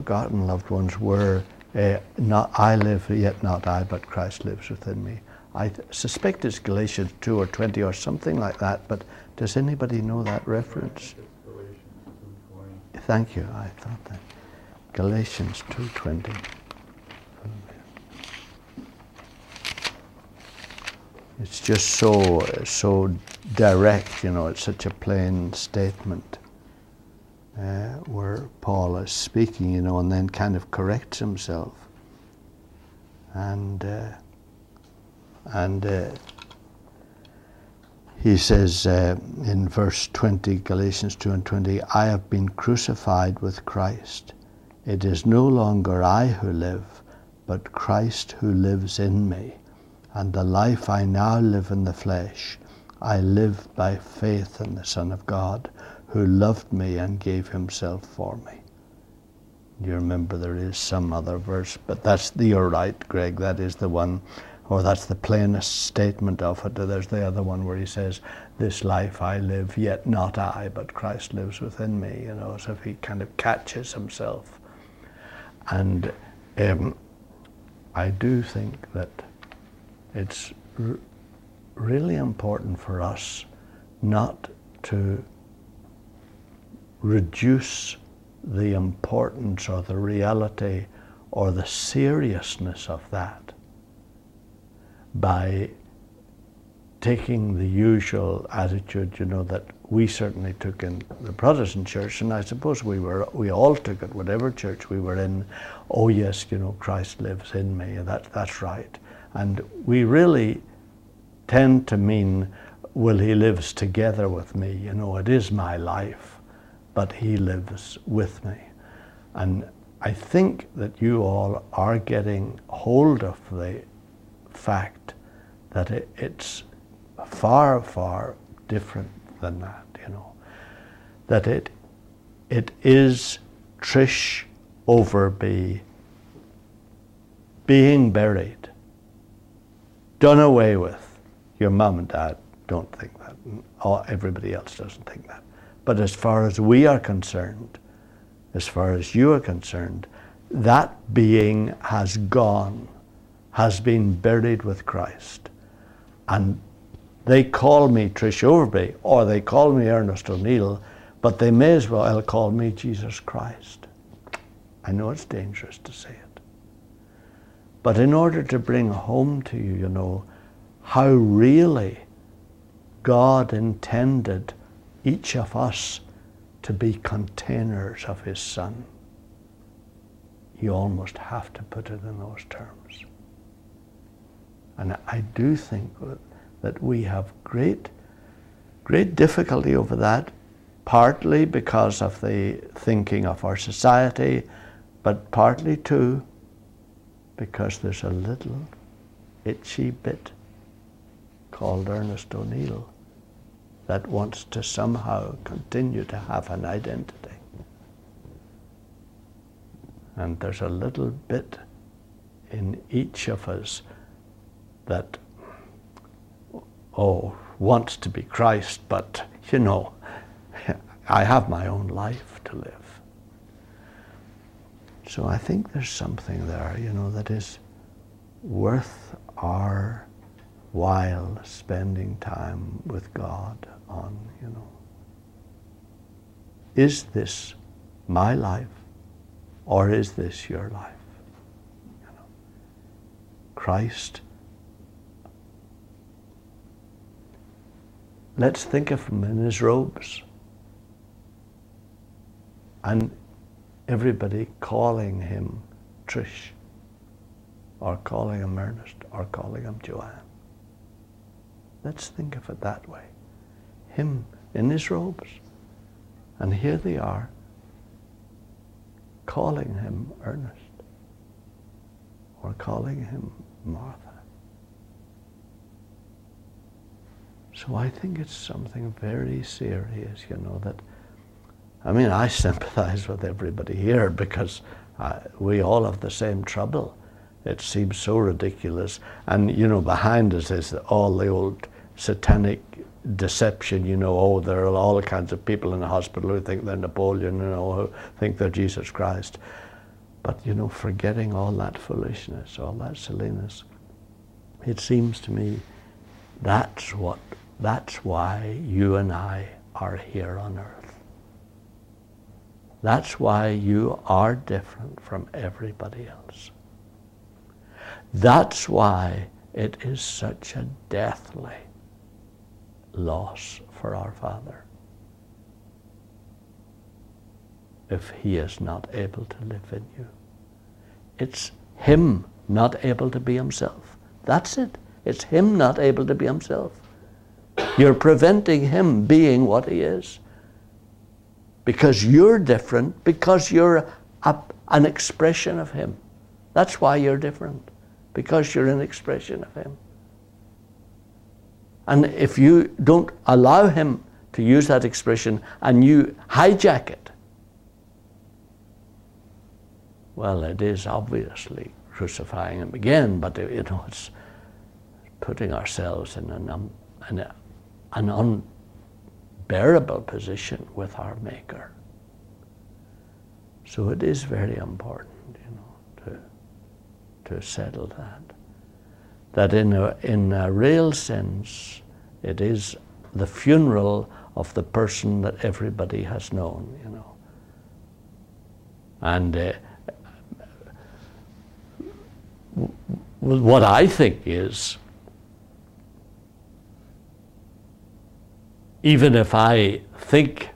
forgotten loved ones were, not I live, yet not I, but Christ lives within me. I suspect it's Galatians 2 or 20 or something like that, but does anybody know that reference? Thank you, I thought that. Galatians 2:20. It's just so direct, you know, it's such a plain statement where Paul is speaking, you know, and then kind of corrects himself. And he says in verse 20, Galatians 2:20, I have been crucified with Christ. It is no longer I who live, but Christ who lives in me. And the life I now live in the flesh, I live by faith in the Son of God, who loved me and gave himself for me. You remember there is some other verse, but you're right, Greg, that is the one, or that's the plainest statement of it. There's the other one where he says, this life I live, yet not I, but Christ lives within me, you know, as if he kind of catches himself. And I do think that it's really important for us not to reduce the importance or the reality or the seriousness of that by taking the usual attitude, you know, that we certainly took in the Protestant church, and I suppose we all took it, whatever church we were in. Oh yes, you know, Christ lives in me, and that's right. And we really tend to mean, well, he lives together with me, you know, it is my life, but he lives with me. And I think that you all are getting hold of the fact that it's far, far different than that, you know. That it is Trish Overby being buried, done away with. Your mum and dad don't think that. Everybody else doesn't think that. But as far as we are concerned, as far as you are concerned, that being has gone, has been buried with Christ. And they call me Trish Overby, or they call me Ernest O'Neill, but they may as well call me Jesus Christ. I know it's dangerous to say it. But in order to bring home to you, you know, how really God intended each of us to be containers of his Son, you almost have to put it in those terms. And I do think that we have great difficulty over that, partly because of the thinking of our society, but partly too because there's a little itchy bit called Ernest O'Neill that wants to somehow continue to have an identity. And there's a little bit in each of us that, wants to be Christ, but, you know, I have my own life to live. So I think there's something there, you know, that is worth our while spending time with God on, you know. Is this my life, or is this your life? You know, Christ. Let's think of him in his robes, and everybody calling him Trish, or calling him Ernest, or calling him Joanne. Let's think of it that way. Him in his robes, and here they are calling him Ernest, or calling him Martha. So I think it's something very serious, you know, that, I mean, I sympathize with everybody here because we all have the same trouble. It seems so ridiculous. And, you know, behind us is all the old satanic deception, you know, there are all kinds of people in the hospital who think they're Napoleon, you know, who think they're Jesus Christ. But forgetting all that foolishness, all that silliness, it seems to me that's why you and I are here on earth. That's why you are different from everybody else. That's why it is such a deathly loss for our Father if he is not able to live in you. It's him not able to be himself. That's it. It's him not able to be himself. You're preventing him being what he is. Because you're different, because you're an expression of him. That's why you're different. Because you're an expression of him. And if you don't allow him to use that expression and you hijack it, well, it is obviously crucifying him again, but it's putting ourselves in an unbearable position with our Maker. So it is very important, to settle that in a real sense, it is the funeral of the person that everybody has known, And what I think is, even if I think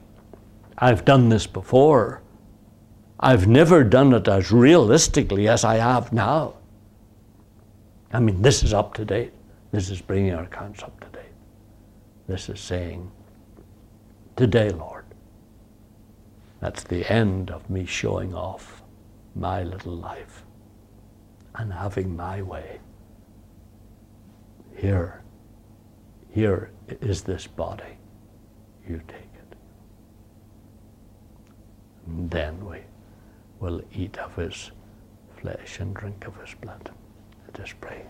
I've done this before, I've never done it as realistically as I have now. I mean, this is up to date. This is bringing our accounts up to date. This is saying, today, Lord, that's the end of me showing off my little life and having my way. Here is this body. You take it. And then we will eat of his flesh and drink of his blood. Let us pray.